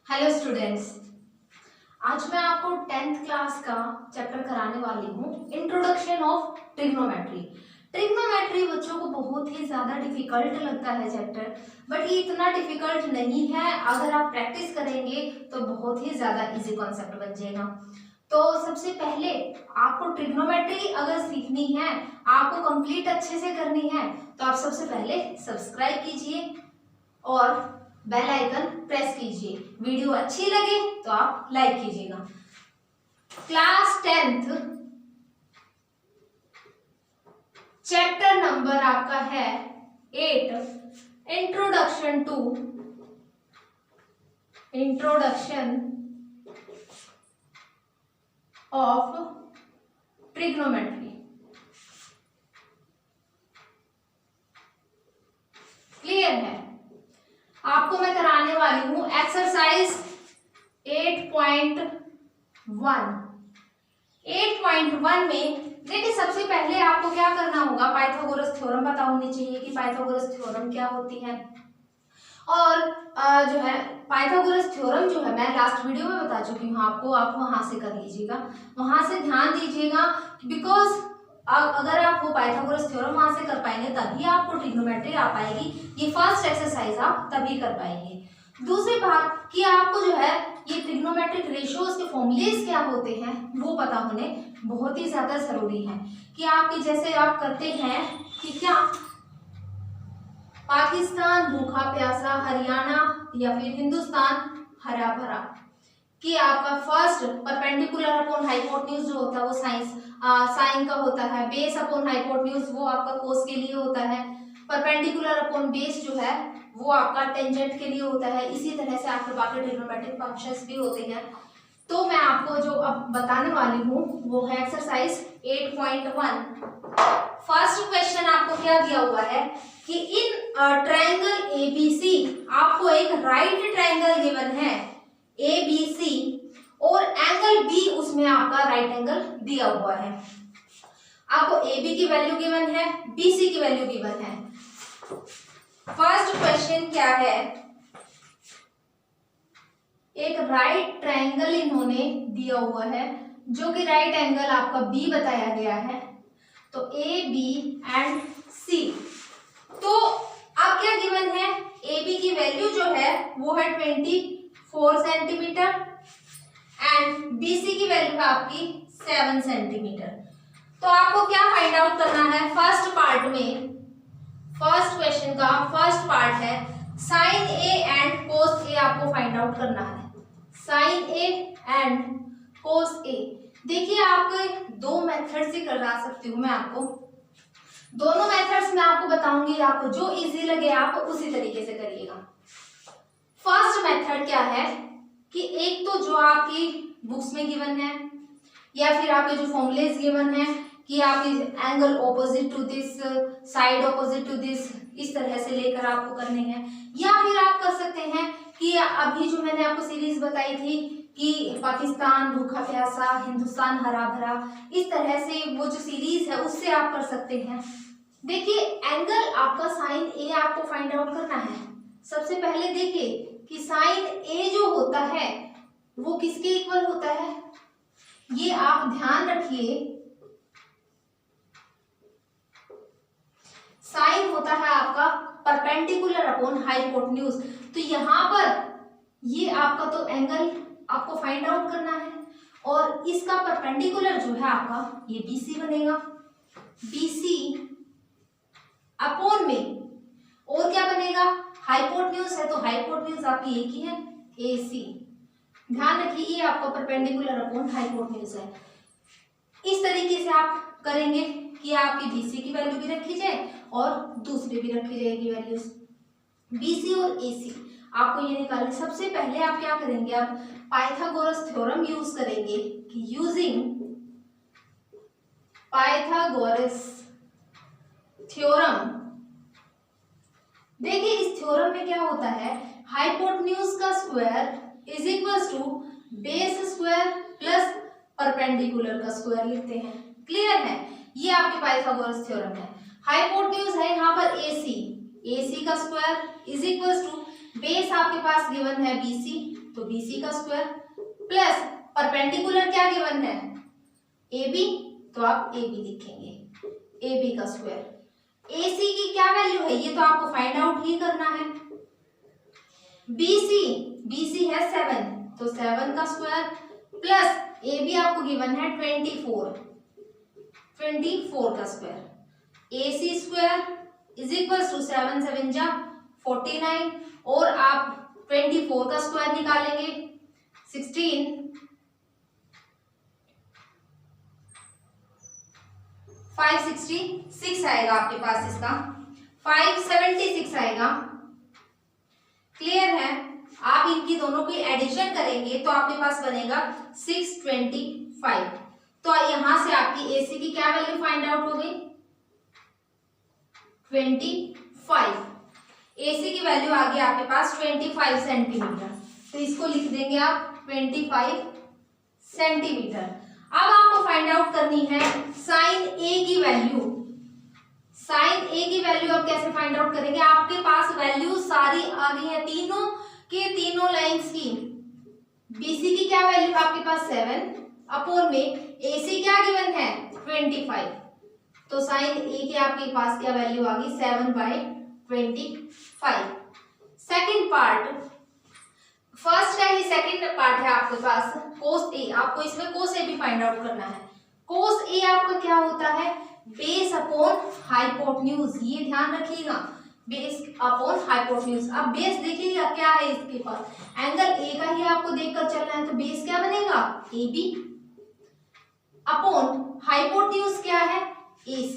Hello students, आज मैं आपको 10th क्लास का चैप्टर कराने वाली हूँ इंट्रोडक्शन ऑफ ट्रिग्नोमेट्री। ट्रिग्नोमेट्री बच्चों को बहुत ही ज़्यादा डिफिकल्ट लगता है चैप्टर, बट ये इतना डिफिकल्ट नहीं है। अगर आप प्रैक्टिस करेंगे तो बहुत ही ज़्यादा इजी कॉन्सेप्ट बन जाएगा। तो सबसे पहले आपको ट्रिग्नोमेट्री अगर सीखनी है, आपको कंप्लीट अच्छे से करनी है, तो आप सबसे पहले सब्सक्राइब कीजिए और बेल आइकन प्रेस कीजिए। वीडियो अच्छी लगे तो आप लाइक कीजिएगा। क्लास 10th चैप्टर नंबर आपका है 8, इंट्रोडक्शन ऑफ ट्रिग्नोमेट्री। क्लियर है? आपको मैं कराने वाली हूं एक्सरसाइज 8.1। 8.1 में देखिए, सबसे पहले आपको क्या करना होगा, पाइथागोरस थ्योरम पता होनी चाहिए कि पाइथागोरस थ्योरम क्या होती है। और जो है पाइथागोरस थ्योरम जो है मैं लास्ट वीडियो में बता चुकी हूँ आपको, आप वहां से कर लीजिएगा, वहां से ध्यान दीजिएगा। बिकॉज अगर आप वो पाइथागोरस थ्योरम वहां से कर पाएंगे तभी आपको ट्रिग्नोमेट्री आ पाएगी। ये फर्स्ट एक्सरसाइज आप तभी कर पाएंगे। दूसरी बात कि आपको जो है ये ट्रिग्नोमेट्रिक रेशियोज के फॉर्मूलेज क्या होते हैं वो पता होने बहुत ही ज्यादा जरूरी है। कि आपके जैसे आप करते हैं कि क्या पाकिस्तान भूखा प्यासा, हरियाणा या फिर हिंदुस्तान हरा भरा, कि आपका फर्स्ट परपेंडिकुलर अपॉन हाइपोटेन्यूज जो होता है वो साइन का होता है, बेस अपॉन हाइपोटेन्यूज वो आपका कोस के लिए होता है, परपेंडिकुलर अपॉन बेस जो है वो आपका टेंजेंट के लिए होता है। इसी तरह से आपके बाकी ट्रिग्नोमेट्रिक फंक्शंस भी होते हैं। तो मैं आपको जो अब बताने वाली हूँ वो है एक्सरसाइज 8.1। फर्स्ट क्वेश्चन आपको क्या दिया हुआ है कि इन ट्रायंगल एबीसी, आपको एक राइट ट्रायंगल गिवन है ABC और एंगल B उसमें आपका राइट एंगल दिया हुआ है। आपको AB की वैल्यू गिवन है, BC की वैल्यू गिवन है। फर्स्ट क्वेश्चन क्या है, एक राइट ट्रायंगल इन्होंने दिया हुआ है जो कि राइट एंगल आपका B बताया गया है। तो AB एंड C, तो अब क्या गिवन है, AB की वैल्यू जो है वो है 24 सेंटीमीटर एंड BC की वैल्यू है आपकी 7 सेंटीमीटर। तो आपको क्या फाइंड आउट करना है, फर्स्ट पार्ट में, फर्स्ट क्वेश्चन का फर्स्ट पार्ट है साइन ए एंड कोस ए, आपको फाइंड आउट करना है साइन ए एंड कोस ए। देखिए आपको दो मेथड से करा सकती हूँ मैं, आपको दोनों मेथड्स में आपको बताऊंगी, आपको जो इजी लगे आप उसी तरीके से करिएगा। फर्स्ट मेथड क्या है कि एक तो जो आपकी बुक्स में गिवन है या फिर आपके जो फॉर्मूलेज गिवन है कि आपकी angle opposite to this, side opposite to this, इस तरह से लेकर आपको करने हैं। या फिर आप कर सकते हैं कि अभी जो मैंने आपको सीरीज बताई थी कि पाकिस्तान भूखा प्यासा, हिंदुस्तान हरा भरा, इस तरह से वो जो सीरीज है उससे आप कर सकते हैं। देखिए एंगल आपका साइन ए आपको फाइंड आउट करना है। सबसे पहले देखिए कि साइन ए जो होता है वो किसके इक्वल होता है, ये आप ध्यान रखिए, साइन होता है आपका परपेंडिकुलर अपॉन हाइपोटेन्यूज। तो यहाँ पर ये आपका तो एंगल आपको फाइंड आउट करना है और इसका परपेंडिकुलर जो है आपका ये BC बनेगा। BC अपॉन में और क्या बनेगा, हाइपोटेन्यूज है तो हाइपोटेन्यूज आपकी एक ही है AC। ध्यान रखिए ये आपका परपेंडिकुलर अपॉन हाइपोटेन्यूज है। इस तरीके से आप करेंगे कि आपकी BC की वैल्यू भी रखी जाए और दूसरी भी रखी जाएगी वैल्यूज, BC और AC आपको ये निकालने। सबसे पहले आप क्या करेंगे, आप पाइथागोरस थ्योरम यूज करेंगे कि यूजिंग पाइथागोरस थ्योरम। देखिए इस थ्योरम में क्या होता है, हाइपोटेन्यूज का square is equal to base square plus perpendicular का स्क्वायर लिखते हैं। क्लियर है? ये आपके पाइथागोरस थ्योरम है। हाइपोटेन्यूज है यहाँ पर AC, AC का square is equal to base आपके पास गिवन है BC तो BC का स्क्वायर प्लस परपेंडिकुलर क्या गिवन है AB, तो आप AB लिखेंगे, AB का स्क्वायर। AC की क्या वैल्यू है ये तो आपको फाइंड आउट ही करना है। BC है 7, तो 7 का स्क्वायर प्लस AB आपको गिवन है 24 का square. AC square is equal to 7 7 जा 49 और आप 24 का स्क्वायर निकालेंगे 16 566 आएगा आपके पास, इसका 576 आएगा। क्लियर है? आप इनकी दोनों की एडिशन करेंगे तो आपके पास बनेगा 625। तो यहां से आपकी AC की क्या वैल्यू फाइंड आउट हो गई 25। AC की वैल्यू आ गई आपके पास 25 सेंटीमीटर, तो इसको लिख देंगे आप 25 सेंटीमीटर। अब आपको फाइंड आउट करनी है साइन A की वैल्यू। साइन A की वैल्यू आप कैसे फाइंड आउट करेंगे, आपके पास वैल्यू सारी आ गई है तीनों के तीनों लाइंस की। BC की क्या वैल्यू आपके पास 7 अपोन में AC क्या गिवन है 25, तो साइन A की आपके पास क्या वैल्यू आ गई 7/25। सेकंड पार्ट, फर्स्ट का ही सेकंड पार्ट है आपके पास कोस A। आपको इसमें कोस A भी फाइंड आउट करना है। कोस A आपका क्या होता है बेस अपॉन हाइपोटेन्यूज, ये ध्यान रखिएगा, बेस अपॉन हाइपोटेन्यूज। अब बेस देखिएगा क्या है इसके पास, एंगल A का ही आपको देखकर चलना है, तो बेस क्या बनेगा AB अपॉन हाइपोटेन्यूज क्या है AC।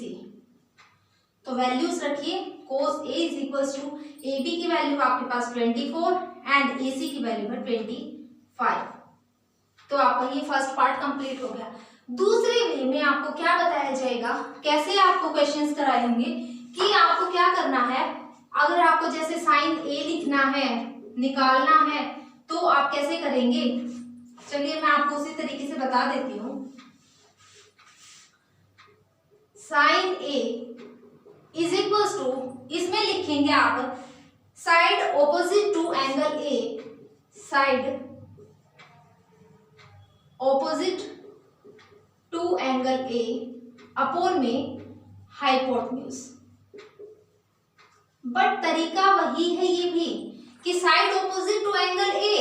तो वैल्यूज रखिए, cos A is equals to AB की वैल्यू आपके पास 24 एंड AC की वैल्यू है 25। तो आपका ये फर्स्ट पार्ट कंप्लीट हो गया। दूसरे वे में आपको क्या बताया जाएगा, कैसे आपको क्वेश्चंस कराएंगे कि आपको क्या करना है। अगर आपको जैसे साइन A लिखना है, निकालना है, तो आप कैसे करेंगे, चलिए मैं आपको उसी तरीके से बता देती हूँ। Sine A is equals to, इसमें लिखेंगे आप side opposite to angle A, side opposite to angle A upon में हाइपोटेन्यूज। बट तरीका वही है ये भी कि side opposite to angle A,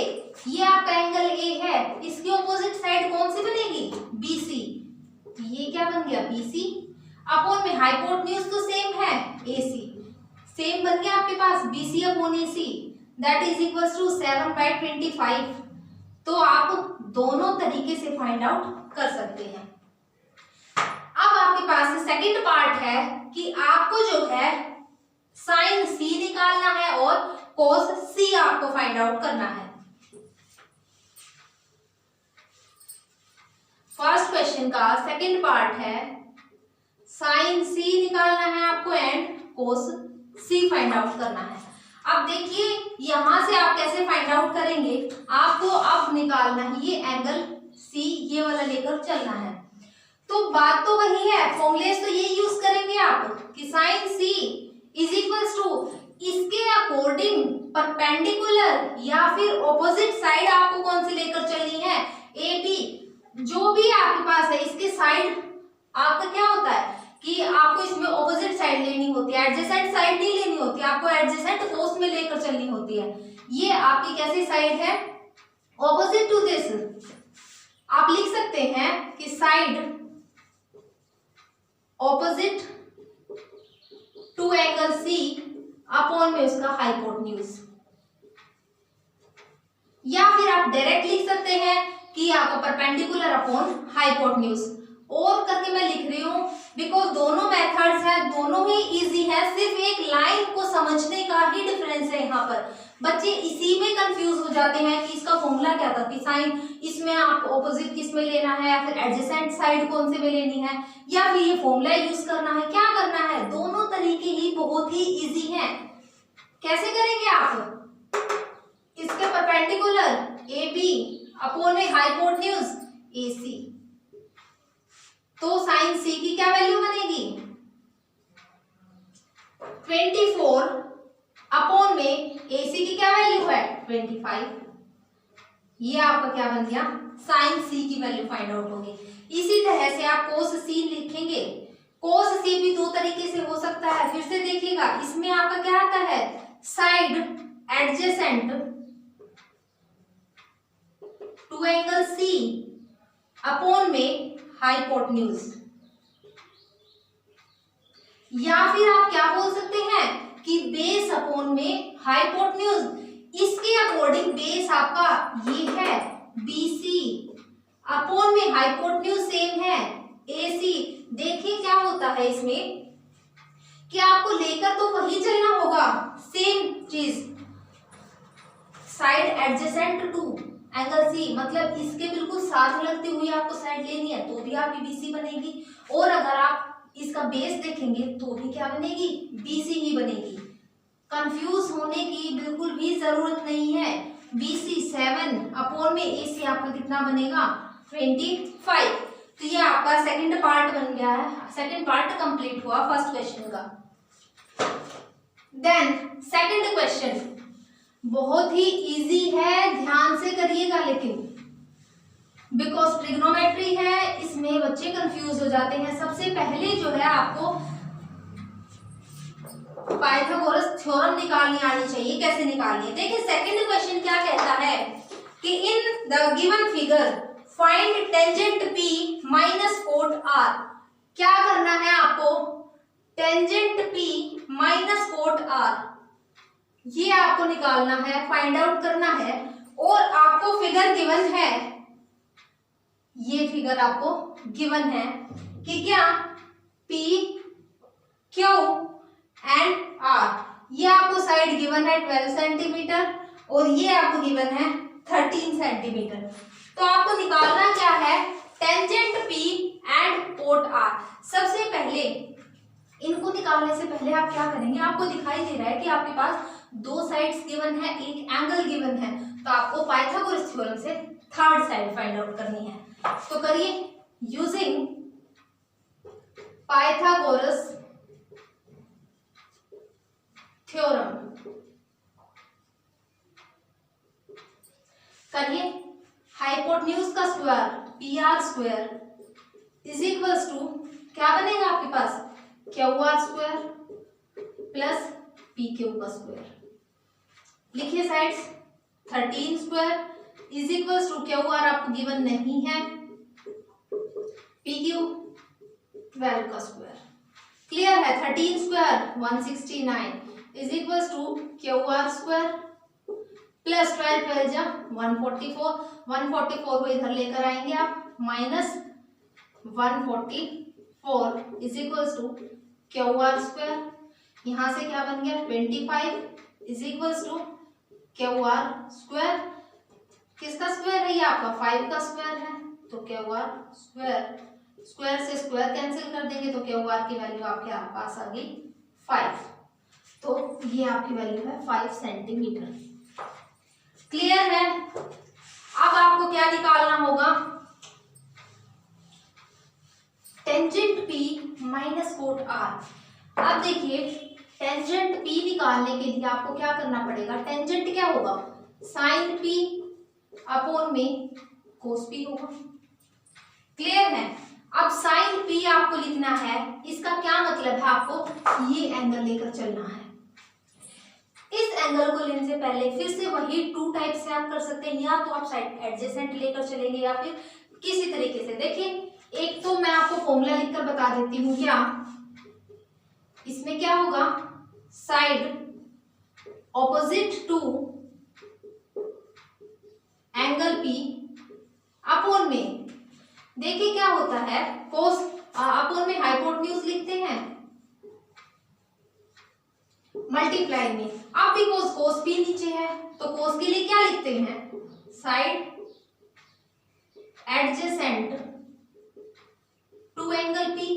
ये आपका एंगल A है, इसकी ऑपोजिट साइड कौन सी बनेगी BC, ये क्या बन गया BC अपोन में हाइपोटेन्यूज तो सेम है AC, सेम बन गया आपके पास BC upon AC, that is equals to 7/25। तो आप दोनों तरीके से फाइंड आउट कर सकते हैं। अब आपके पास सेकंड पार्ट है कि आपको जो है साइन C निकालना है और कोस C आपको फाइंड आउट करना है। फर्स्ट क्वेश्चन का सेकंड पार्ट है साइन C निकालना है आपको and cos C find out करना है। अब देखिए यहां से आप कैसे फाइंड आउट करेंगे, आपको अब निकालना है ये एंगल C, ये वाला लेकर चलना है। तो बात तो वही है, फॉर्मूलेस तो ये यूज करेंगे आप कि sine C is equals to इसके अकॉर्डिंग परपेंडिकुलर या फिर ऑपोजिट साइड आपको कौन सी लेकर चलनी है AB, जो भी आपके पास है इसके साइड आपका क्या होता है कि आपको इसमें ऑपोजिट साइड लेनी होती है, एडजेसेंट साइड नहीं लेनी होती, आपको एडजेसेंट कोस में लेकर चलनी होती है। ये आपकी कैसी साइड है ऑपोजिट टू दिस, आप लिख सकते हैं कि side opposite to angle C upon में उसका हाइपोटेन्यूज, या फिर आप डायरेक्ट लिख सकते हैं कि आपका परपेंडिकुलर अपॉन हाइपोटेन्यूज। और करके मैं लिख रही हूं बिकॉज दोनों मेथड्स हैं, दोनों ही इजी है, सिर्फ एक लाइन को समझने का ही डिफरेंस है। यहाँ पर बच्चे इसी में कंफ्यूज हो जाते हैं कि इसका फॉर्मूला क्या था, कि साइन इसमें आप ऑपोजिट किस में लेना है, या फिर एडजेसेंट साइड कौन से में लेनी है, या फिर ये फॉर्मूला यूज करना है, क्या करना है। दोनों तरीके ही बहुत ही इजी हैं। कैसे करेंगे आप, इसके परपेंडिकुलर AB अपॉन में हाइपोटेन्यूज AC, तो साइन C की क्या वैल्यू बनेगी 24 अपॉन में AC की क्या वैल्यू है 25। ये आपका क्या बन गया, साइन सी की वैल्यू फाइंड आउट होगी। इसी तरह से आप कोस सी लिखेंगे। कोस सी भी दो तरीके से हो सकता है, फिर से देखिएगा, इसमें आपका क्या आता है, side adjacent to angle C upon में हाइपोटेन्यूज, या फिर आप क्या बोल सकते हैं कि बेस अपॉन में हाइपोटेन्यूज। इसके अकॉर्डिंग बेस आपका ये है BC, अपॉन में हाइपोटेन्यूज सेम है AC। देखिए क्या होता है इसमें कि आपको लेकर तो वही चलना होगा, सेम चीज, side adjacent to angle C, मतलब इसके बिल्कुल साथ लगती हुई आपको साइड लेनी है तो भी आपकी BC बनेगी, और अगर आप इसका बेस देखेंगे तो भी क्या बनेगी, BC ही बनेगी। कंफ्यूज होने की बिल्कुल भी जरूरत नहीं है। BC 7 अपॉन में AC आपका कितना बनेगा, 25। तो ये आपका सेकंड पार्ट बन गया है, सेकंड पार्ट कंप्लीट हुआ फर्स्ट क्वेश्चन का। देन सेकंड क्वेश्चन बहुत ही इजी है, ध्यान से करिएगा, लेकिन बिकॉज ट्रिग्नोमेट्री है, इसमें बच्चे कंफ्यूज हो जाते हैं। सबसे पहले जो है आपको पाइथागोरस थ्योरम निकालनी आनी चाहिए। कैसे निकालनी है, देखिए सेकंड क्वेश्चन क्या कहता है कि in the given figure find tangent P minus cot R। क्या करना है आपको, tangent P minus cot R, ये आपको निकालना है, फाइंड आउट करना है। और आपको फिगर गिवन है, ये फिगर आपको गिवन है कि क्या P Q एंड R, ये आपको साइड गिवन है 12 सेंटीमीटर और ये आपको गिवन है 13 सेंटीमीटर। तो आपको निकालना क्या है, tangent P and cot R। सबसे पहले इनको निकालने से पहले आप क्या करेंगे, आपको दिखाई दे रहा है कि आपके पास दो साइड्स गिवन है, एक एंगल गिवन है, तो आपको पाइथागोरस थ्योरम से थर्ड साइड फाइंड आउट करनी है। तो करिए, यूजिंग पाइथागोरस थ्योरम करिए, हाइपोटेन्यूज का square PR square is equals to क्या बनेगा आपके पास, QR स्क्वायर प्लस PQ का स्क्वायर। लिखिए sides, 13 square is equals to QR आपको गिवन नहीं है, PQ 12 का स्क्वायर। क्लियर है, 13 square 169 is equals to QR square plus 12 12 जा 144, 144 को इधर लेकर आएंगे आप, minus 144 is equals to QR square, यहाँ से क्या बन गया 25 is equals to QR square. किसका स्क्वायर है, ये आपका 5 का स्क्वायर है, तो QR स्क्वायर, स्क्वायर से स्क्वायर कैंसिल कर देंगे तो QR की वैल्यू आपके पास आ गई 5, तो ये आपकी वैल्यू है 5 सेंटीमीटर। क्लियर है। अब आपको क्या निकालना होगा, tangent P minus cot R। अब देखिए, टेंजेंट P निकालने के लिए आपको क्या करना पड़ेगा, टेंजेंट क्या होगा, साइन P अपॉन में कोस P होगा। क्लियर है। अब साइन P आपको लिखना है, इसका क्या मतलब है, आपको ये एंगल लेकर चलना है। इस एंगल को लेने से पहले फिर से वही टू टाइप से आप कर सकते हैं, या तो आप साइड एडजेसेंट लेकर चलेंगे या फिर किसी तरीके से। देखिए, एक तो मैं आपको फॉर्मूला लिखकर बता देती हूँ, क्या इसमें क्या होगा, side opposite to angle P upon में, देखिए क्या होता है, कोस अपॉन में हाइपोटेन्यूज लिखते हैं, मल्टीप्लाई में आप भी कोस P नीचे है तो कोस के लिए क्या लिखते हैं, side adjacent to angle P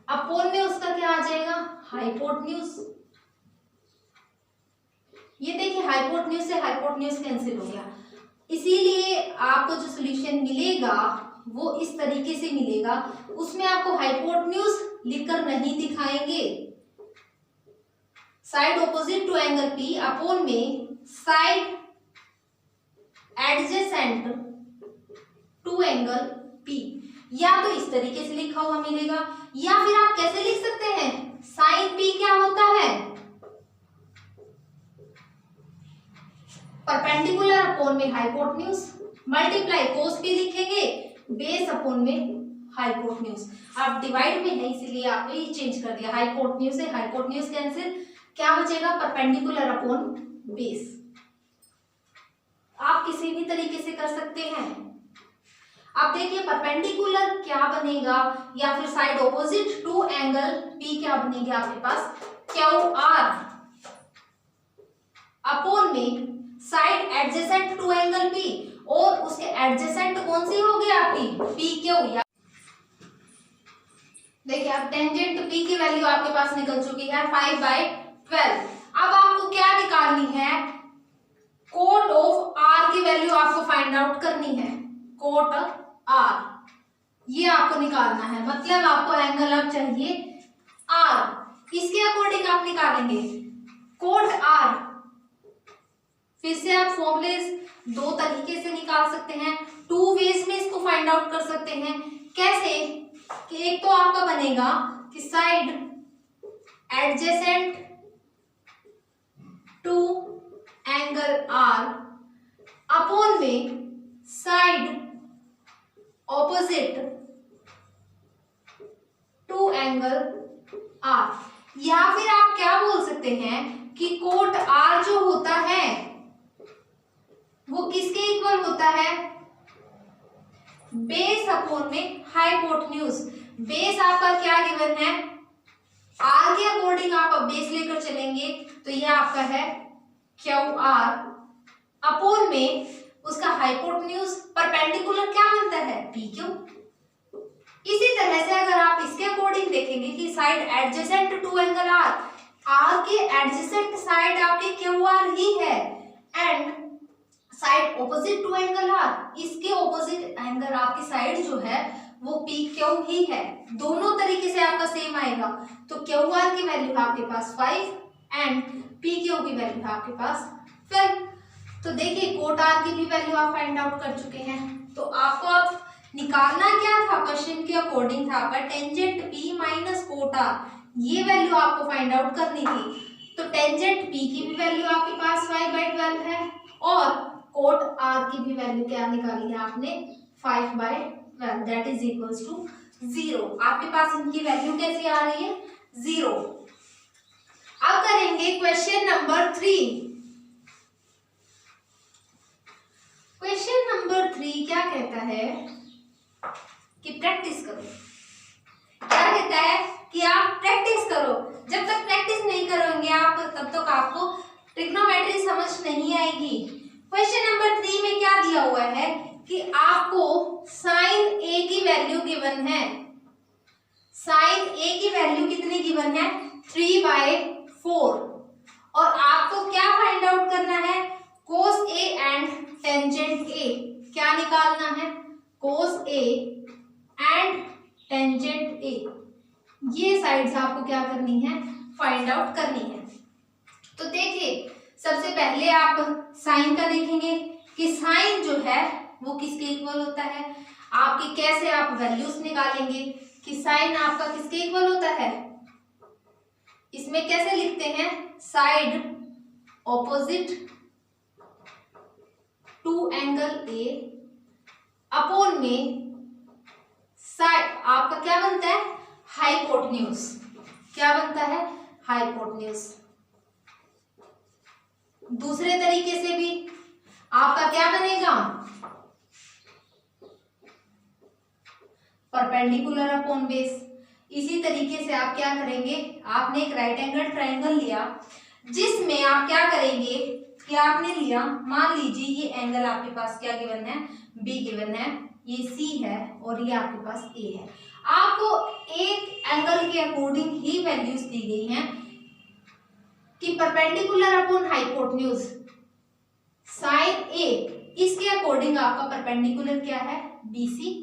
upon में उसका क्या आ जाएगा, हाइपोटेन्यूज। ये देखिए, हाइपोटेन्यूज से हाइपोटेन्यूज कैंसिल हो गया, इसीलिए आपको जो सॉल्यूशन मिलेगा वो इस तरीके से मिलेगा, उसमें आपको हाइपोटेन्यूज लिखकर नहीं दिखाएंगे, side opposite to angle P upon में side adjacent to angle P, या तो इस तरीके से लिखा हुआ मिलेगा, या फिर आप कैसे लिख सकते हैं, साइन P क्या होता है, परपेंडिकुलर अपॉन में हाइपोटेन्यूज मल्टीप्लाई कोस P लिखेंगे, बेस अपॉन में हाइपोटेन्यूज। आप डिवाइड में है इसीलिए आपने ये चेंज कर दिया, हाइपोटेन्यूज से हाइपोटेन्यूज कैंसिल, क्या बचेगा, परपेंडिकुलर अपॉन बेस। आप किसी भी तरीके से कर सकते हैं। अब देखिए परपेंडिकुलर क्या बनेगा, या फिर side opposite to angle P क्या बनेगी आपके पास, QR अपॉन में side adjacent to angle P, और उसके एडजेसेंट कौन सी होगी आपकी, PQ। या देखिए अब टेंजेंट P की वैल्यू आपके पास निकल चुकी है 5/12। अब आपको क्या निकालनी है, कोट ऑफ R की वैल्यू आपको फाइंड आउट करनी है, कोट R ये आपको निकालना है, मतलब आपको एंगल अब चाहिए R, इसके अकॉर्डिंग आप निकालेंगे कोट R। फिर से आप फॉर्मूले दो तरीके से निकाल सकते हैं, टू वेज में इसको फाइंड आउट कर सकते हैं। कैसे कि एक तो आपका बनेगा कि side adjacent to angle R upon में side opposite to angle R, या फिर आप क्या बोल सकते हैं कि कोट R जो होता है वो किसके इक्वल होता है, बेस अपॉन में हाइपोटेन्यूज। बेस आपका क्या गिवन है, R के अकॉर्डिंग आप अब बेस लेकर चलेंगे तो यह आपका है QR अपॉन में उसका हाइपोटेन्यूज, परपेंडिकुलर क्या बनता है, PQ। इसी तरह से अगर आप इसके अकॉर्डिंग देखेंगे कि side adjacent to angle R के एडजेसेंट साइड आपके QR ही है, and side opposite to angle R, इसके ऑपोजिट एंगल आपकी साइड जो है वो PQ ही है। दोनों तरीके से आपका सेम आएगा, तो QR की वैल्यू है आपके पास 5 एंड PQ की वैल्यू है आपके पास 12। तो देखिए कोट R की भी वैल्यू आप फाइंड आउट कर चुके हैं। तो आपको अब निकालना क्या था, क्वेश्चन के अकॉर्डिंग था आपका tangent P minus cot R, ये वैल्यू आपको फाइंड आउट करनी थी। तो टेंजेंट P की भी वैल्यू आपके पास 5/12 है, और कोट R की भी वैल्यू क्या निकाली है आपने, 5/12, दैट इज इक्वल्स टू 0। आपके पास इनकी वैल्यू कैसी आ रही है, 0। अब करेंगे क्वेश्चन नंबर 3। क्वेश्चन नंबर 3 क्या कहता है कि प्रैक्टिस करो। क्या कहता है कि आप प्रैक्टिस करो, जब तक प्रैक्टिस नहीं करोगे आप तब तक आपको ट्रिग्नोमेट्री समझ नहीं आएगी। क्वेश्चन नंबर 3 में क्या दिया हुआ है कि आपको साइन A की वैल्यू गिवन है, साइन A की वैल्यू कितनी गिवन है, 3/4, और आपको क्या फाइंड आउट करना है, कोस A एंड टेंजेंट A क्या निकालना है, कोस A एंड टेंजेंट A, ये साइड्स आपको क्या करनी है, फाइंड आउट करनी है। तो देखिए सबसे पहले आप साइन का देखेंगे कि साइन जो है वो किसके इक्वल होता है, आपके कैसे आप वैल्यूज निकालेंगे कि साइन आपका किसके इक्वल होता है। इसमें कैसे लिखते हैं, side opposite to angle A upon में साइड आपका क्या बनता है, हाइपोटेन्यूज, क्या बनता है, हाइपोटेन्यूज। दूसरे तरीके से भी आपका क्या बनेगा, परपेंडिकुलर अपॉन बेस। इसी तरीके से आप क्या करेंगे, आपने एक राइट एंगल ट्रायंगल लिया जिसमें आप क्या करेंगे कि आपने लिया, मान लीजिए ये एंगल आपके पास क्या गिवन है, B गिवन है, ये C है और ये आपके पास A है। आपको एक एंगल के अकॉर्डिंग ही वैल्यूज दी गई हैं कि perpendicular upon hypotenuse sine A, इसके अकॉर्डिंग आपका परपेंडिकुलर क्या है, BC,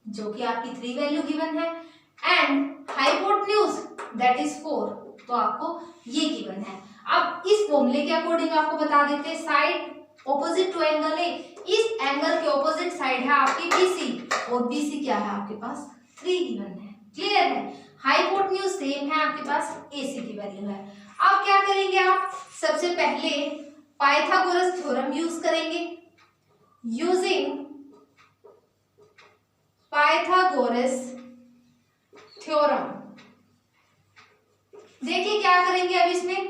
जो कि आपकी 3 वैल्यू गिवन है, एंड हाइपोटेन्यूज दैट इज 4, तो आपको ये गिवन है। अब इस फॉर्मूले के अकॉर्डिंग आपको बता देते हैं side opposite to angle A, इस एंगल के ऑपोजिट साइड है आपकी BC और BC क्या है आपके पास 3 गिवन है। क्लियर है। हाइपोटेन्यूज सेम है आपके पास, AC की वैल्यू है। अब क्या करेंगे आप, सबसे पहले पाइथागोरस थ्योरम यूज करेंगे। यूजिंग पाइथागोरस थ्योरम, देखिए क्या करेंगे अब इसमें,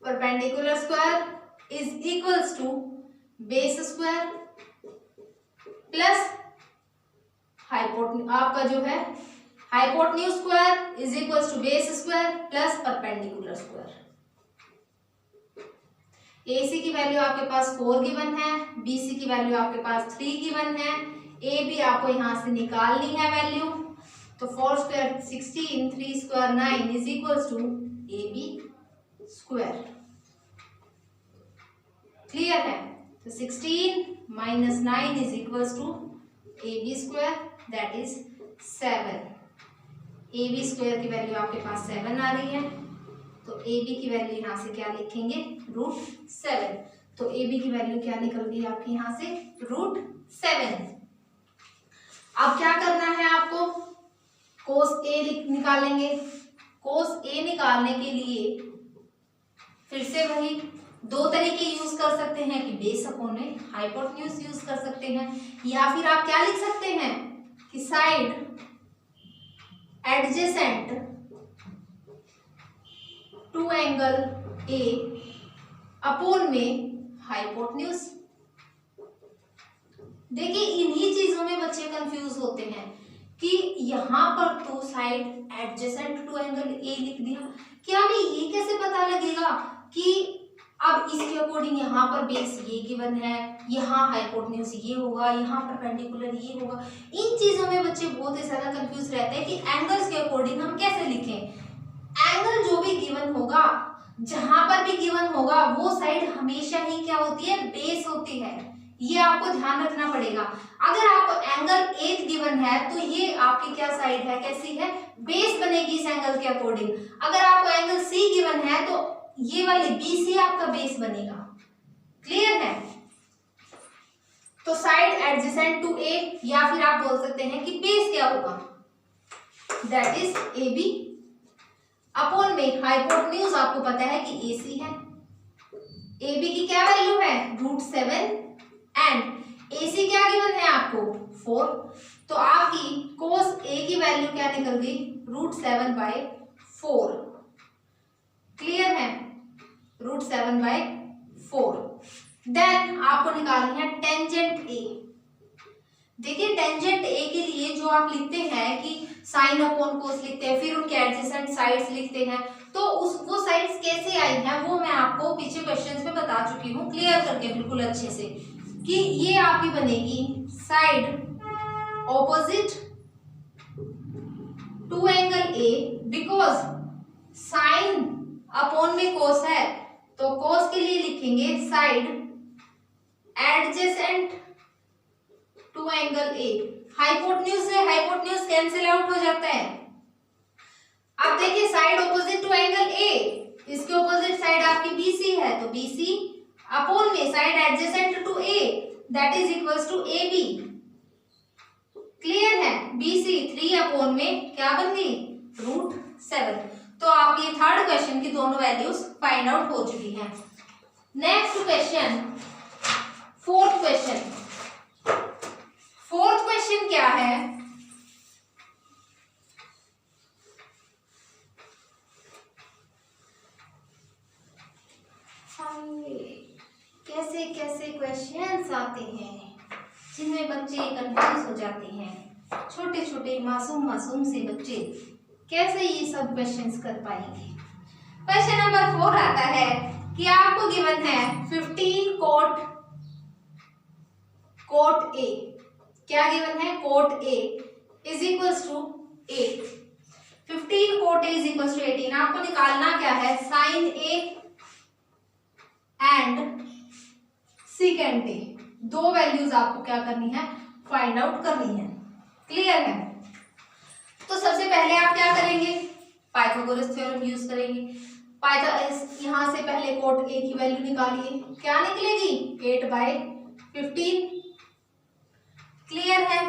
perpendicular square is equals to base square plus आपका जो है hypotenuse square is equals to base square plus perpendicular square. AC की वैल्यू आपके पास 4 गिवन है, BC की वैल्यू आपके पास 3 गिवन है, AB आपको यहां से निकालनी है वैल्यू, तो 4 square 16, 3 square 9 is equals to AB square. Clear है। तो 16 minus 9 is equals to AB square, that is 7। AB square की वैल्यू आपके पास 7 आ रही है, तो AB की वैल्यू यहाँ से क्या लिखेंगे, √7। तो AB की वैल्यू क्या निकल गई आपकी यहाँ से, √7। अब क्या करना है आपको, cos A निकालेंगे। cos A निकालने के लिए फिर से वही 2 तरीके यूज कर सकते हैं कि बेस अपॉन में हाइपोटेन्यूज यूज कर सकते हैं, या फिर आप क्या लिख सकते हैं कि side adjacent to angle A upon में हाइपोटेन्यूज। देखिए इन्हीं चीजों में बच्चे कंफ्यूज होते हैं कि यहाँ पर तो side adjacent to angle A लिख दिया, क्या हमें ये कैसे पता लगेगा कि अब इसके अकॉर्डिंग यहाँ पर बेस ये गिवन है, यहाँ हाइपोटेन्यूज ये होगा, यहाँ परपेंडिकुलर ये होगा। इन चीजों में बच्चे बहुत ही ज्यादा कंफ्यूज रहते हैं कि एंगल्स के अकॉर्डिंग हम कैसे लिखें। एंगल जो भी गिवन होगा, जहां पर भी गिवन होगा, वो साइड हमेशा ही क्या होती है, बेस होती है। ये आपको ध्यान रखना पड़ेगा। अगर आपको एंगल A गिवन है तो ये आपकी क्या साइड है, कैसी है, बेस बनेगी इस एंगल के अकॉर्डिंग। अगर आपको एंगल C गिवन है तो ये वाली BC आपका बेस बनेगा। क्लियर है। तो साइड एडजेसेंट टू A, या फिर आप बोल सकते हैं कि बेस क्या होगा, दैट इज AB अपॉन में हाइपोटेन्यूज आपको पता है कि AC है। AB की क्या वैल्यू है, √7 एंड AC क्या गिवन है आपको, 4। तो आपकी cos A की वैल्यू क्या निकल गई, √7/4। क्लियर है, √7/4। देन आपको निकालनी है टेंजेंट A। देखिए टेंजेंट A के लिए जो आप लिखते हैं कि साइन अपॉन कोस लिखते हैं, फिर उनके एडजेसेंट साइड्स लिखते हैं, तो वो साइड्स कैसे आई हैं वो मैं आपको पीछे क्वेश्चंस में बता चुकी हूँ क्लियर करके बिल्कुल अच्छे से, कि ये आपकी बनेगी side opposite to angle A, because sine upon में कोस है, तो कोस के लिए लिखेंगे side adjacent to angle A। Hypotenuse से हाइपोटेन्यूज कैंसिल आउट हो जाता है। अब देखिए side opposite to angle A, इसके ऑपोजिट साइड आपकी BC है, तो BC अपॉन में side adjacent to A, that is equals to AB। Clear है। BC 3 अपॉन में क्या बन गई, √7। तो आपकी थर्ड क्वेश्चन की दोनों वैल्यूज फाइंड आउट हो चुकी हैं। Next question, fourth question. Fourth question क्या है, कैसे कैसे क्वेश्चंस आते हैं जिनमें बच्चे कंफ्यूज हो जाते हैं। छोटे छोटे मासूम से बच्चे कैसे ये सब क्वेश्चंस कर पाएंगे। क्वेश्चन नंबर 4 आता है कि आपको गिवन है 15 कोट A। क्या गिवन है, cot A is equals to 8। 15 cot A is equals to 18। आपको निकालना क्या है, sine A and secant A। दो वैल्यूज आपको क्या करनी है, फाइंड आउट करनी है। क्लियर है। तो सबसे पहले आप क्या करेंगे, पाइथागोरस थ्योरम यूज करेंगे। यहाँ से पहले कोट ए की वैल्यू निकालिए, क्या निकलेगी 8/15। क्लियर है।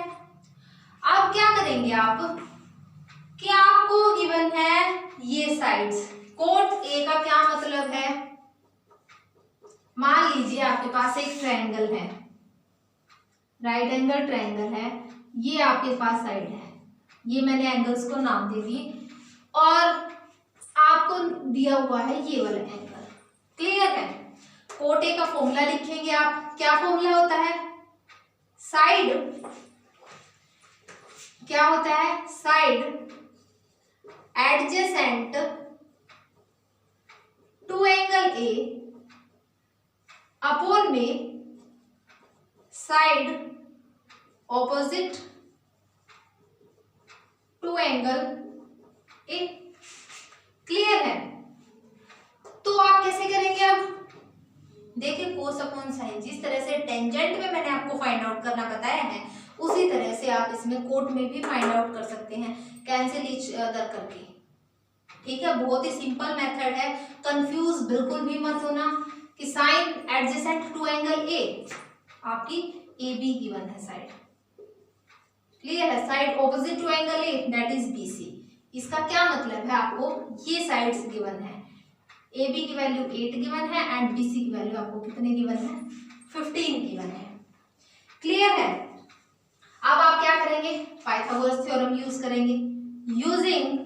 अब क्या करेंगे आप कि आपको गिवन है ये साइड्स, कोट ए का क्या मतलब है, मान लीजिए आपके पास एक ट्रायंगल है, राइट एंगल ट्रायंगल है, ये आपके पास साइड है, ये मैंने एंगल्स को नाम दे दिए और आपको दिया हुआ है ये वाला एंगल। क्लियर है। कोट ए का फॉर्मूला लिखेंगे आप, क्या फॉर्मूला होता है, साइड क्या होता है, side adjacent to angle A upon में side opposite to angle A. Clear है। तो आप कैसे करेंगे, अब देखिए कोस अपॉन साइन, जिस तरह से टेंजेंट में मैंने आपको फाइंड आउट करना बताया है उसी तरह से आप इसमें कोट में भी फाइंड आउट कर सकते हैं, कैंसिल ईच अदर करके। ठीक है, बहुत ही सिंपल मेथड है, कंफ्यूज बिल्कुल भी मत होना कि sine adjacent to angle A, आपकी ए बी गिवन है साइड। क्लियर है। Side opposite to angle A that is B C, इसका क्या मतलब है, आपको ये साइड्स गिवन है, ए बी की वैल्यू 8 गिवन है एंड बी सी की वैल्यू आपको कितने गिवन है, 15 गिवन है। क्लियर है। अब आप क्या करेंगे, पाइथागोरस थ्योरम यूज करेंगे। Using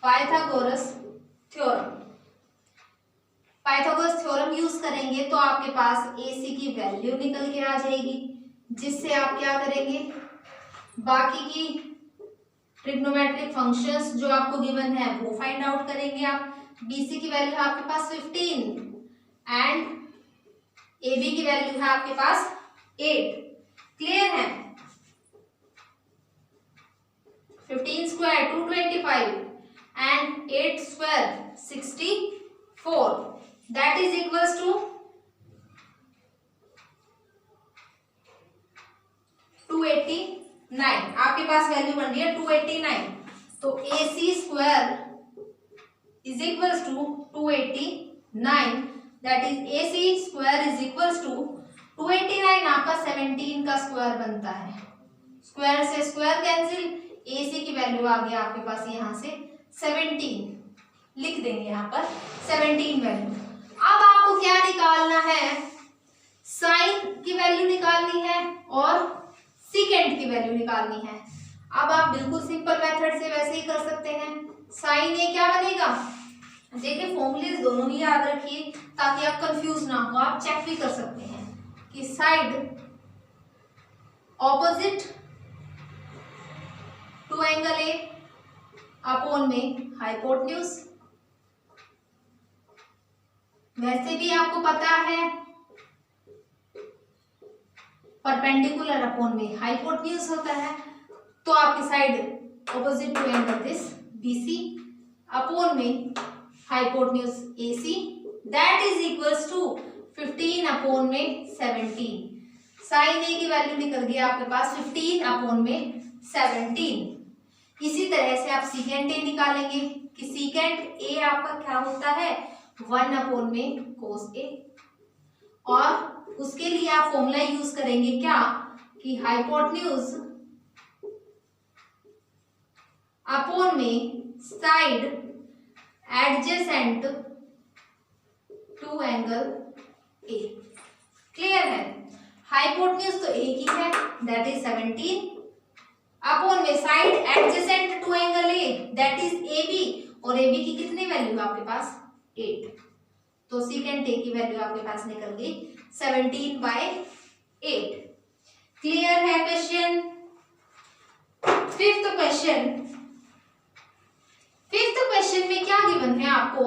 Pythagoras theorem, Pythagoras theorem use करेंगे तो आपके पास ए सी की वैल्यू निकल के आ जाएगी, जिससे आप क्या करेंगे, बाकी की ट्रिग्नोमेट्रिक फंक्शंस जो आपको गिवन है वो फाइंड आउट करेंगे आप। BC की वैल्यू है आपके पास 15 एंड AB की वैल्यू है आपके पास 8। क्लियर है। 15 square 225 and 8 square 64, that is equals to 289। आपके पास वैल्यू बन रही है 289, तो AC square is equals to 289, that is AC square is equals to 289 आपका 17 का स्क्वायर बनता है, स्क्वायर से स्क्वायर कैंसिल, AC की वैल्यू आ गया आपके पास यहाँ से 17, लिख देंगे यहाँ पर 17 वैल्यू। अब आपको क्या निकालना है, साइन की वैल्यू निकालनी है और सीकेंट की वैल्यू निकालनी है। अब आप बिल्कुल सिंपल मेथड से वैसे ही कर सकते हैं। साइन ए क्या बनेगा, देखिए फॉर्मूलेस दोनों ही याद रखिए ताकि आप कंफ्यूज ना हो, आप चेक भी कर सकते हैं कि side opposite to angle A upon में हाइपोटेन्यूज। वैसे भी आपको पता है परपेंडिकुलर अपॉन में हाइपोटेन्यूज होता है, तो आपकी side opposite to angle this BC upon में hypotenuse AC, that is equals to 15 upon में 17। साइन ए की वैल्यू निकल गई आपके पास 15 अपॉन में 17। इसी तरह से आप सीकेंट ए निकालेंगे कि सीकेंट ए आपका क्या होता है 1 अपॉन में कोस ए, और उसके लिए आप फॉर्मूला यूज करेंगे क्या कि हाइपोटेन्यूज अपॉन में side adjacent to angle A. Clear है। हाइपोटेन्यूज तो एक ही है दैट इज 17 अपॉन में side adjacent to angle A that is AB, और AB की कितनी वैल्यू है आपके पास 8, तो सीकेंट ए की वैल्यू आपके पास निकल गई 17/8। क्लियर है क्वेश्चन। फिफ्थ क्वेश्चन में क्या गिवन है आपको,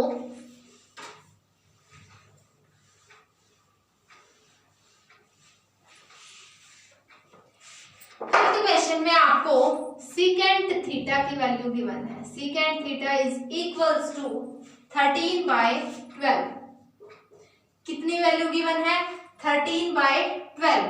फिफ्थ क्वेश्चन में आपको सीकेंट थीटा की वैल्यू गिवन है। Secant theta is equals to 13/12। कितनी वैल्यू गिवन है 13/12।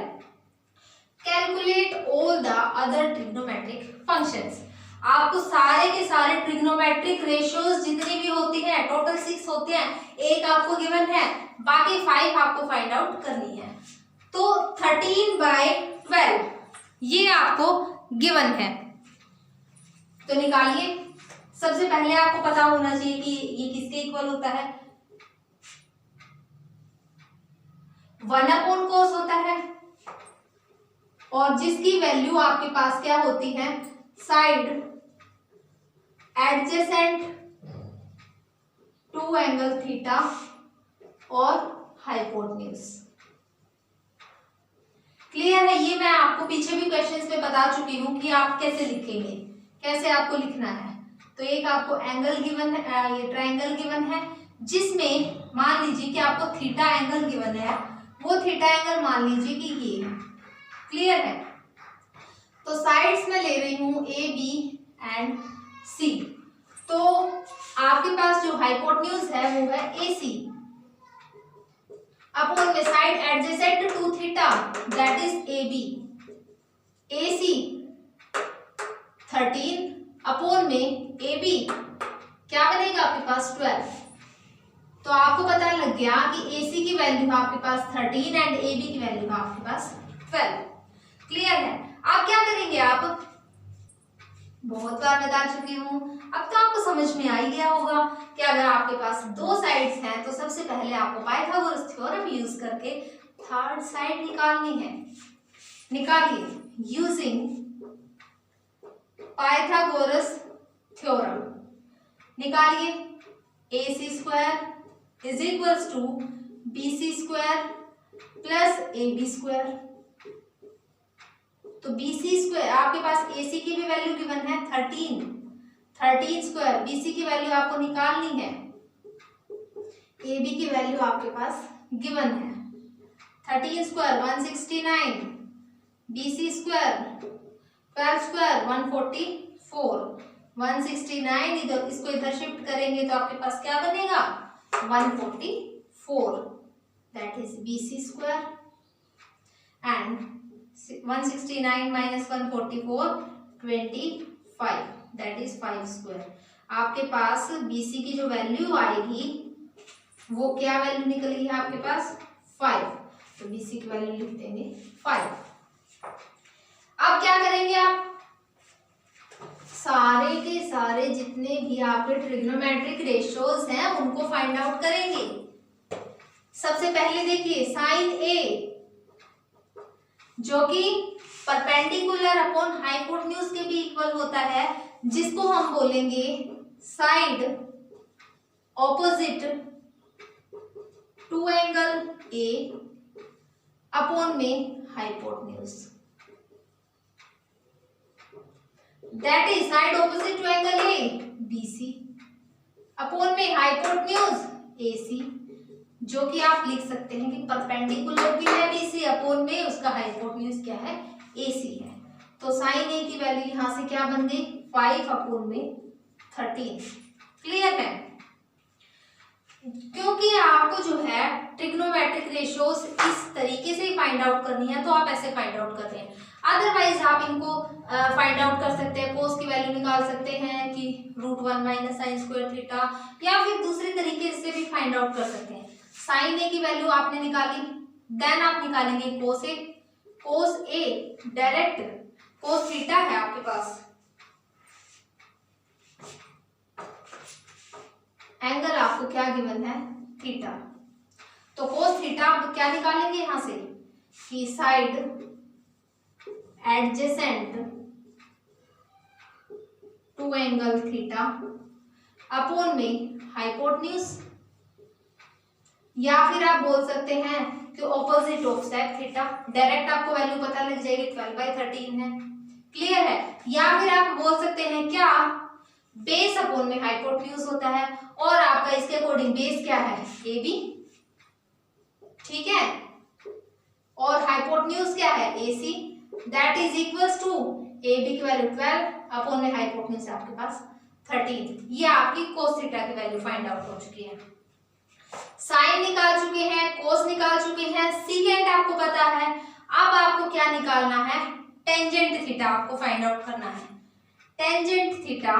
Calculate all the other trigonometric functions. आपको सारे के सारे ट्रिग्नोमेट्रिक रेशियोज जितनी भी होती है, टोटल 6 होते हैं, एक आपको गिवन है, बाकी 5 आपको फाइंड आउट करनी है। तो 13/12 ये आपको गिवन है, तो निकालिए। सबसे पहले आपको पता होना चाहिए कि ये किसके इक्वल होता है, 1/cos होता है, और जिसकी वैल्यू आपके पास क्या होती है, side adjacent to angle theta और हाइपोटेन्यूज। क्लियर है? ये मैं आपको पीछे भी क्वेश्चंस में बता चुकी हूं कि आप कैसे लिखेंगे, कैसे आपको लिखना है। तो एक आपको एंगल गिवन है, ये ट्रायंगल गिवन है, जिसमें मान लीजिए कि आपको थीटा एंगल गिवन है, वो थीटा एंगल मान लीजिए कि ये है। क्लियर है? तो साइड्स में ले रही हूं ए बी एंड सी। तो आपके पास जो हाइपोटेन्यूज है वो है ए सी अपॉन में side adjacent to theta that is A B. A C 13 upon में ए बी क्या बनेगा आपके पास 12। तो आपको पता लग गया कि ए सी की वैल्यू है आपके पास 13 एंड ए बी की वैल्यू है आपके पास 12। क्लियर है? आप क्या करेंगे, आप बहुत बार बता चुकी हूं, अब तो आपको समझ में आ ही गया होगा कि अगर आपके पास दो साइड्स हैं तो सबसे पहले आपको पाइथागोरस थ्योरम यूज करके थर्ड साइड निकालनी है। निकालिए यूजिंग पाइथागोरस थ्योरम। निकालिए A C square is equals to B C square plus A B square. तो बी सी स्क्वायर आपके पास ए सी की भी वैल्यू गिवन है 13 स्क्वायर, बी सी की वैल्यू आपको निकालनी है, ए बी की वैल्यू आपके पास गिवन है 13 square 169, B C square 12 square 144, 169 इधर इसको इधर शिफ्ट करेंगे तो आपके पास क्या बनेगा 144, that is B C square and 169 minus 144 25, that is 5 square. आपके पास BC की जो वैल्यू आएगी वो क्या वैल्यू निकलेगी आपके पास 5, तो BC की वैल्यू लिख देंगे 5। अब क्या करेंगे, आप सारे के सारे जितने भी आपके ट्रिग्नोमेट्रिक रेशियोज हैं उनको फाइंड आउट करेंगे। सबसे पहले देखिए साइन ए जो कि परपेंडिकुलर अपॉन हाइपोटेन्यूज के भी इक्वल होता है, जिसको हम बोलेंगे side opposite to angle A upon में hypotenuse, that is side opposite to angle A B C upon में हाइपोटेन्यूज ए सी, जो कि आप लिख सकते हैं कि परपेंडिकुलर भी है बीसी अपॉन में उसका हाइपोटेन्यूज क्या है एसी है। तो साइन ए की वैल्यू यहां से क्या बन गई 5 अपॉन में 13। क्लियर है? क्योंकि आपको जो है ट्रिग्नोमेट्रिक रेशियोज इस तरीके से फाइंड आउट करनी है तो आप ऐसे फाइंड आउट करते हैं, अदरवाइज आप इनको फाइंड आउट कर सकते हैं, कोस की वैल्यू निकाल सकते हैं कि √1 माइनस साइन स्क्वायर थीटा, या फिर दूसरे तरीके से भी फाइंड आउट कर सकते हैं। साइन ए की वैल्यू आपने निकाली, देन आप निकालेंगे कोस ए। कोस ए डायरेक्ट कोस थीटा है आपके पास, एंगल आपको क्या गिवन है थीटा, तो कोस थीटा आप क्या निकालेंगे यहां से कि side adjacent to angle theta upon में हाइपोटेन्यूज, या फिर आप बोल सकते हैं कि opposite of sec theta. Direct आपको वैल्यू पता लग जाएगी 12/13 है। क्लियर है? या फिर आप बोल सकते हैं क्या बेस अपॉन में हाइपोटेन्यूज होता है, और आपका इसके अकॉर्डिंग बेस क्या है ए बी, ठीक है, और हाइपोटेन्यूज क्या है A C, that is equals to A B की वैल्यू 12 अपॉन में हाइपोटेन्यूज आपके पास 13। ये आपकी कोस थीटा की वैल्यू फाइंड आउट हो चुकी है। साइन निकाल चुके हैं, कोस निकाल चुके हैं, सीकेंट आपको पता है। अब आपको क्या निकालना है टेंजेंट थीटा आपको फाइंड आउट करना है। Tangent theta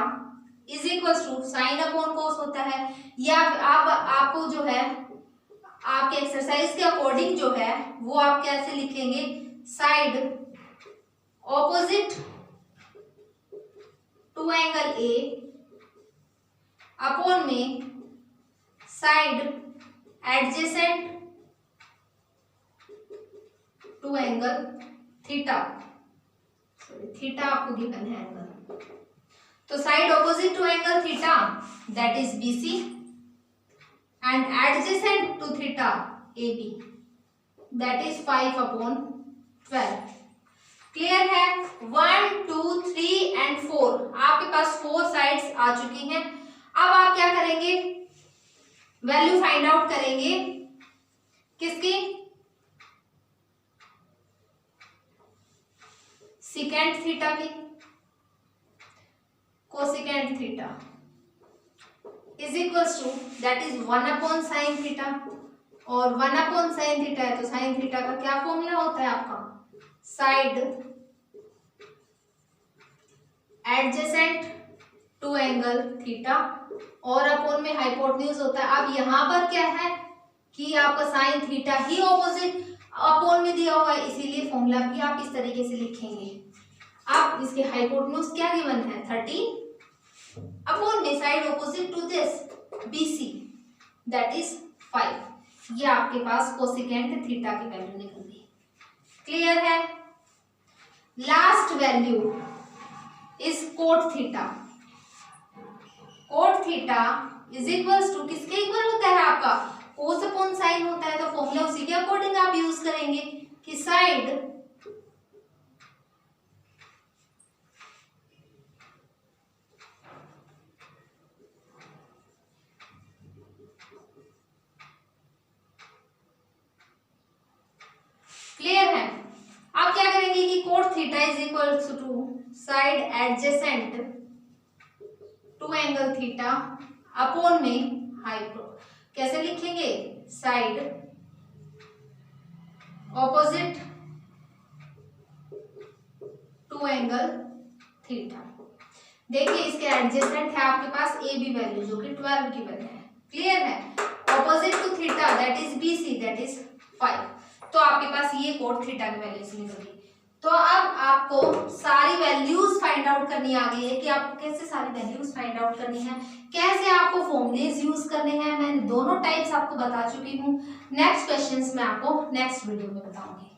is equal to sine upon cos होता है। या आप आपको जो है आपके एक्सरसाइज के अकॉर्डिंग जो है वो आप कैसे लिखेंगे, side opposite to angle A upon में side adjacent to angle theta. Theta आपको गिवन है एंगल, तो side opposite to angle theta that is BC and adjacent to theta AB that is 5/12। Clear है? 1 2 3 एंड 4 आपके पास 4 sides आ चुकी हैं। अब आप क्या करेंगे, वैल्यू फाइंड आउट करेंगे किसकी, सिकेंट थीटा की। Cosecant theta is equals to that is 1/sin theta, और 1/sin थीटा है तो sin थीटा का क्या फॉर्मूला होता है आपका, side adjacent to angle theta और अपॉन में हाइपोटेन्यूज होता है। अब यहाँ पर क्या है कि आपका साइन थीटा ही ऑपोजिट अपॉन में दिया हुआ है, इसीलिए फॉर्मूला भी आप इस तरीके से लिखेंगे। अब इसके हाइपोटेन्यूज क्या गिवन है, 13 अपॉन में side opposite to this BC that is 5। ये आपके पास कोसिकेंट थीटा की वैल्यू निकल गई। क्लियर है? Last value is cot theta. Cot theta is equals to किसके इक्वल होता है आपका, कोस अपॉन साइन होता है, तो फॉर्मूला उसी के अकॉर्डिंग आप यूज करेंगे कि साइड क्लियर है? आप क्या करेंगे कि cot theta is equal to side adjacent to angle theta upon में हाइपो, कैसे लिखेंगे, side opposite to angle theta. देखिए इसके एडजेसेंट है आपके पास AB वैल्यू जो कि 12 की वैल्यू है। क्लियर है? Opposite to theta that is BC that is 5। तो आपके पास ये कोट थीटा की वैल्यूज निकल गई। तो अब आपको सारी वैल्यूज फाइंड आउट करनी आ गई है कि आपको कैसे सारी वैल्यूज फाइंड आउट करनी है, कैसे आपको फॉर्मूलेज यूज करने हैं। मैंने दोनों टाइप्स आपको बता चुकी हूँ। नेक्स्ट क्वेश्चंस मैं आपको नेक्स्ट वीडियो में बताऊंगी।